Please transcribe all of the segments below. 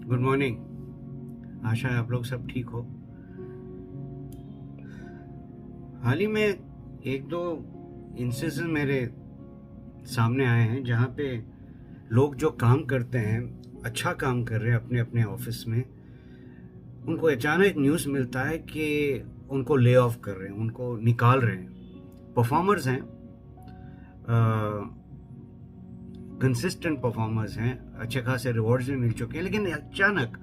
Good morning. आशा है आप लोग सब ठीक हो। हाल ही में एक दो इंसिडेंट मेरे सामने आए हैं जहाँ पे लोग जो काम करते हैं, अच्छा काम कर रहे हैं अपने अपने ऑफिस में, उनको अचानक न्यूज़ मिलता है कि उनको ले ऑफ कर रहे हैं, उनको निकाल रहे हैं। परफॉर्मर्स हैं, कंसिस्टेंट परफॉर्मर्स हैं, अच्छे खासे रिवॉर्ड्स भी मिल चुके हैं, लेकिन अचानक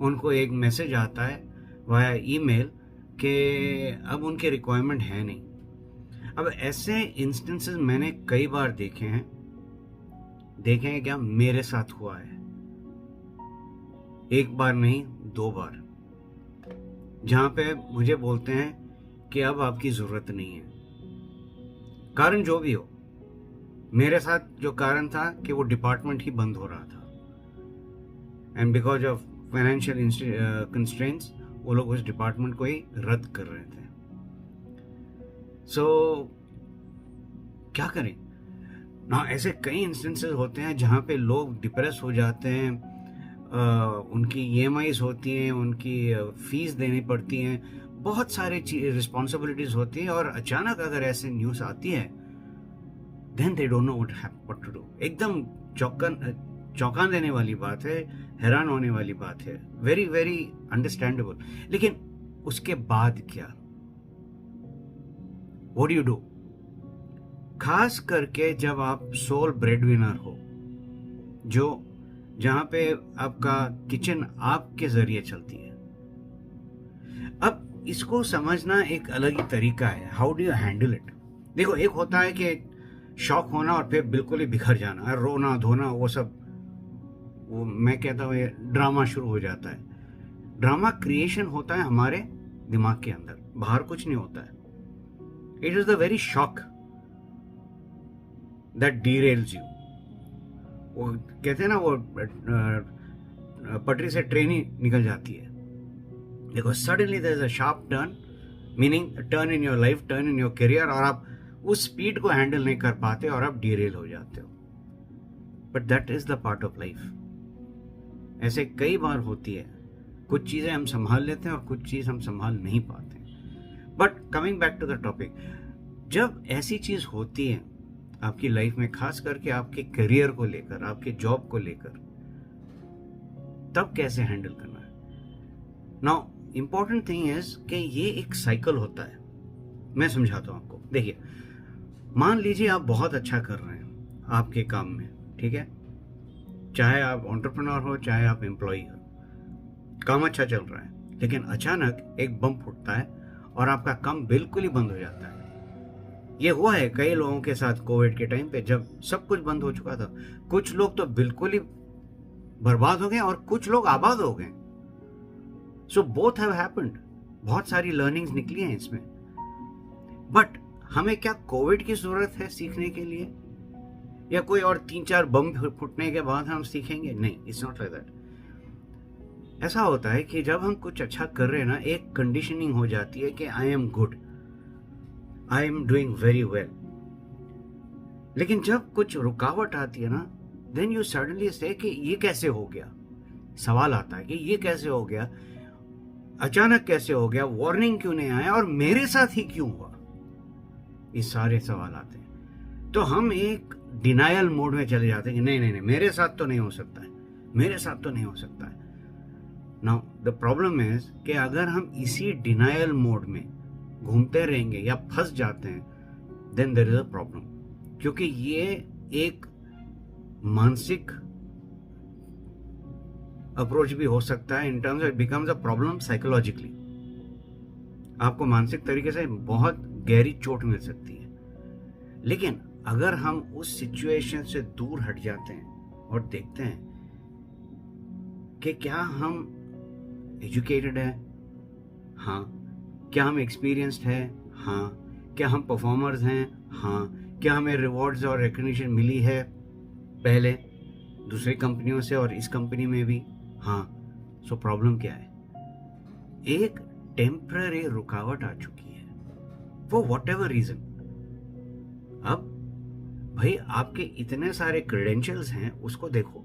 उनको एक मैसेज आता है वाया ईमेल कि अब उनके रिक्वायरमेंट है नहीं। अब ऐसे इंस्टेंसेस मैंने कई बार देखे हैं क्या, मेरे साथ हुआ है। एक बार नहीं, दो बार, जहां पे मुझे बोलते हैं कि अब आपकी ज़रूरत नहीं है। कारण जो भी हो, मेरे साथ जो कारण था कि वो डिपार्टमेंट ही बंद हो रहा था, and because of financial constraints वो लोग उस डिपार्टमेंट को ही रद्द कर रहे थे। सो क्या करें ना, ऐसे कई इंस्टेंसेस होते हैं जहाँ पे लोग डिप्रेस हो जाते हैं, उनकी ईएमआईज होती हैं, उनकी फीस देनी पड़ती हैं, बहुत सारे रिस्पॉन्सिबिलिटीज होती हैं, और अचानक अगर ऐसे न्यूज़ आती है then they don't know what to do. एकदम चौंका देने वाली बात है, हैरान होने वाली बात है, वेरी वेरी अंडरस्टैंडेबल। लेकिन उसके बाद क्या, व्हाट डू यू डू? खास करके जब आप सोल ब्रेडविनर हो, जो जहां पे आपका किचन आपके जरिए चलती है। अब इसको समझना एक अलग ही तरीका है। How do you handle it? देखो, एक होता है कि शौक होना और फिर बिल्कुल ही बिखर जाना, रोना धोना, वो सब, वो मैं कहता हूँ ड्रामा शुरू हो जाता है। ड्रामा क्रिएशन होता है हमारे दिमाग के अंदर, बाहर कुछ नहीं होता है। It is the very shock that derails you. वो कहते हैं ना, वो पटरी से ट्रेन ही निकल जाती है। देखो, suddenly there is a sharp turn, meaning turn in your life, turn in your career, और आप उस स्पीड को हैंडल नहीं कर पाते और आप डीरेल हो जाते हो। But that is the part of life. ऐसे कई बार होती है, कुछ चीजें हम संभाल लेते हैं और कुछ चीज हम संभाल नहीं पाते। But coming back to the topic, जब ऐसी चीज होती है आपकी लाइफ में, खास करके आपके करियर को लेकर, आपके जॉब को लेकर, तब कैसे हैंडल करना है? नाउ इंपॉर्टेंट थिंग इज कि ये एक साइकिल होता है। मैं समझाता हूं आपको। देखिए, मान लीजिए आप बहुत अच्छा कर रहे हैं आपके काम में, ठीक है, चाहे आप एंटरप्रेन्योर हो चाहे आप एम्प्लॉय हो, काम अच्छा चल रहा है, लेकिन अचानक एक बम फूटता है और आपका काम बिल्कुल ही बंद हो जाता है। ये हुआ है कई लोगों के साथ कोविड के टाइम पे, जब सब कुछ बंद हो चुका था। कुछ लोग तो बिल्कुल ही बर्बाद हो गए और कुछ लोग आबाद हो गए। So both have happened. बहुत सारी लर्निंग्स निकली हैं इसमें। बट हमें क्या कोविड की जरूरत है सीखने के लिए, या कोई और 3-4 बम फूटने के बाद हम सीखेंगे? नहीं, इट्स नॉट लाइक दैट। ऐसा होता है कि जब हम कुछ अच्छा कर रहे हैं ना, एक कंडीशनिंग हो जाती है कि I am good, I am doing very well. लेकिन जब कुछ रुकावट आती है ना, देन यू सडनली से कि ये कैसे हो गया। सवाल आता है कि ये कैसे हो गया, अचानक कैसे हो गया, वार्निंग क्यों नहीं आया, और मेरे साथ ही क्यों हुआ। ये सारे सवाल आते हैं, तो हम एक डिनायल मोड में चले जाते हैं कि नहीं नहीं नहीं, मेरे साथ तो नहीं हो सकता है, मेरे साथ तो नहीं हो सकता है। नाउ द प्रॉब्लम इज कि अगर हम इसी डिनायल मोड में घूमते रहेंगे या फंस जाते हैं, then there is a problem. क्योंकि ये एक मानसिक अप्रोच भी हो सकता है, in terms it becomes a problem psychologically. आपको मानसिक तरीके से बहुत गहरी चोट मिल सकती है। लेकिन अगर हम उस सिचुएशन से दूर हट जाते हैं और देखते हैं कि क्या हम एजुकेटेड है, हाँ, क्या हम एक्सपीरियंस्ड है, हाँ, क्या हम परफॉर्मर्स हैं, हाँ, क्या हमें रिवॉर्ड्स और रिकग्निशन मिली है पहले दूसरी कंपनियों से और इस कंपनी में भी, हाँ। सो प्रॉब्लम क्या है? एक टेम्पररी रुकावट आ चुकी है, फॉर वॉट एवर रीजन। अब भाई, आपके इतने सारे क्रेडेंशियल्स हैं, उसको देखो।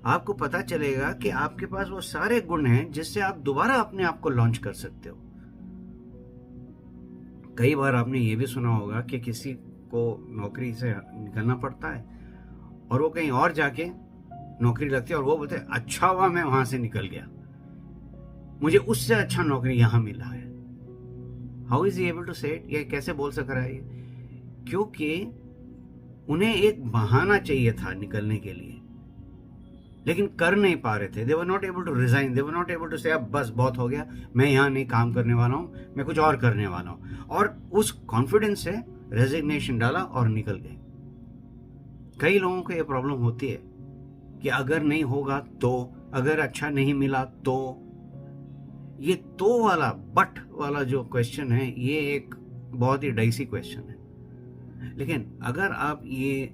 आपको पता चलेगा कि आपके पास वो सारे गुण हैं जिससे आप दोबारा अपने आप को लॉन्च कर सकते हो। कई बार आपने ये भी सुना होगा कि किसी को नौकरी से निकलना पड़ता है और वो कहीं और जाके नौकरी लगती है और वो बोलते हैं अच्छा हुआ मैं वहां से निकल गया, मुझे उससे अच्छा नौकरी यहां मिला है। How is he able to say it? ये कैसे बोल सक रहा है? क्योंकि उन्हें एक बहाना चाहिए था निकलने के लिए, लेकिन कर नहीं पा रहे थे। They were not able to resign, they were not able to say अब बस बहुत हो गया, मैं यहाँ नहीं काम करने वाला हूँ, मैं कुछ और करने वाला हूँ। और उस कॉन्फिडेंस से रेजिग्नेशन डाला और निकल गए। कई लोगों को ये प्रॉब्लम होती है कि अगर नहीं होगा तो, अगर अच्छा नहीं मिला तो। ये तो वाला बट वाला जो क्वेश्चन है, ये एक बहुत ही डाइसी क्वेश्चन है। लेकिन अगर आप ये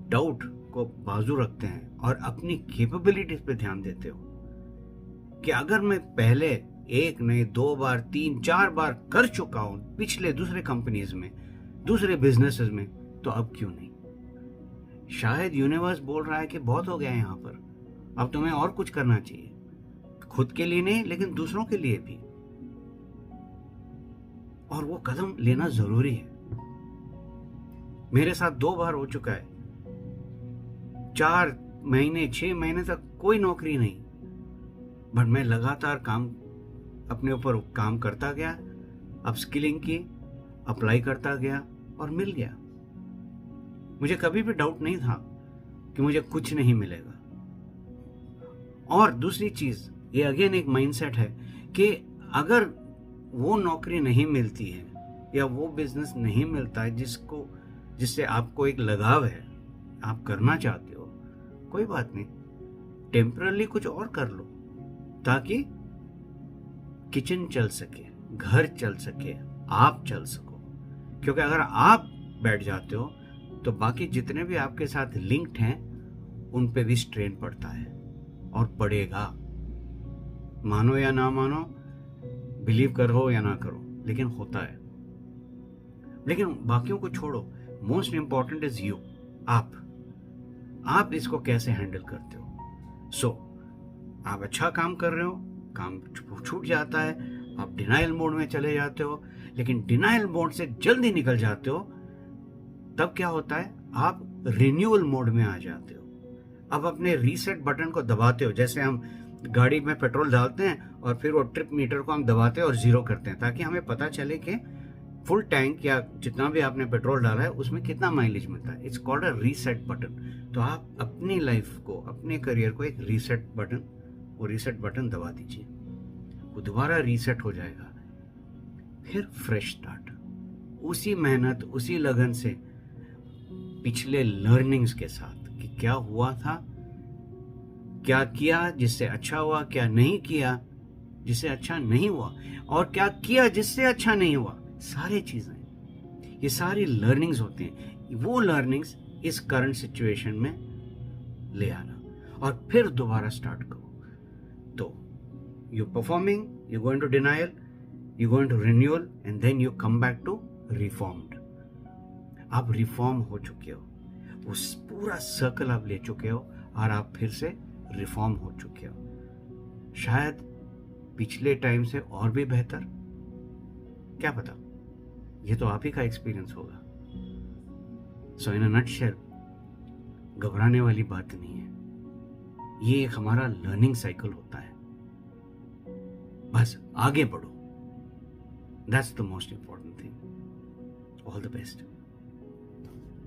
डाउट को बाजू रखते हैं और अपनी कैपेबिलिटीज पे ध्यान देते हो कि अगर मैं पहले एक नहीं 2 बार 3 4 बार कर चुका हूं पिछले दूसरे कंपनीज में, दूसरे बिजनेसेस में, तो अब क्यों नहीं? शायद यूनिवर्स बोल रहा है कि बहुत हो गया है यहाँ पर, अब तुम्हें और कुछ करना चाहिए, खुद के लिए नहीं लेकिन दूसरों के लिए भी। और वो कदम लेना जरूरी है। मेरे साथ 2 बार हो चुका है। 4 महीने 6 महीने तक कोई नौकरी नहीं, बट मैं लगातार अपने ऊपर काम करता गया, अपस्किलिंग की, अप्लाई करता गया और मिल गया। मुझे कभी भी डाउट नहीं था कि मुझे कुछ नहीं मिलेगा। और दूसरी चीज, ये अगेन एक माइंडसेट है कि अगर वो नौकरी नहीं मिलती है या वो बिजनेस नहीं मिलता है जिससे आपको एक लगाव है, आप करना चाहते हो, कोई बात नहीं, टेम्पररी कुछ और कर लो ताकि किचन चल सके, घर चल सके, आप चल सको। क्योंकि अगर आप बैठ जाते हो तो बाकी जितने भी आपके साथ लिंक्ड हैं उन पे भी स्ट्रेन पड़ता है और पड़ेगा। मानो या ना मानो, बिलीव करो या ना करो, लेकिन होता है। लेकिन बाकियों को छोड़ो, मोस्ट इंपॉर्टेंट इज यू, आप इसको कैसे हैंडल करते हो। आप अच्छा काम कर रहे हो, काम छूट जाता है, आप डिनायल मोड में चले जाते हो, लेकिन डिनायल मोड से जल्दी निकल जाते हो, तब क्या होता है, आप रिन्यूअल मोड में आ जाते हो। अब अपने रीसेट बटन को दबाते हो, जैसे हम गाड़ी में पेट्रोल डालते हैं और फिर वो ट्रिप मीटर को हम दबाते हैं और 0 करते हैं, ताकि हमें पता चले कि फुल टैंक या जितना भी आपने पेट्रोल डाला है उसमें कितना माइलेज मिलता है। It's called a reset button. तो आप अपनी लाइफ को, अपने करियर को एक रीसेट बटन दबा दीजिए, वो दोबारा रीसेट हो जाएगा। फिर फ्रेश स्टार्ट, उसी मेहनत, उसी लगन से, पिछले लर्निंग्स के साथ कि क्या हुआ था, क्या किया जिससे अच्छा हुआ, क्या नहीं किया जिससे अच्छा नहीं हुआ, और क्या किया जिससे अच्छा नहीं हुआ। सारी चीजें, ये सारी लर्निंग्स होते हैं। वो लर्निंग्स इस करंट सिचुएशन में ले आना और फिर दोबारा स्टार्ट करो। तो you performing, you going to denial, you going to renewal, and then you come back to reformed. आप रिफॉर्म हो चुके हो, उस पूरा सर्कल आप ले चुके हो और आप फिर से रिफॉर्म हो चुके हो। शायद पिछले टाइम से और भी बेहतर, क्या पता, ये तो आप ही का एक्सपीरियंस होगा। सो इन अ नटशेल, घबराने वाली बात नहीं है, ये एक हमारा लर्निंग साइकिल होता है। बस आगे बढ़ो, that's the most important thing. All the best.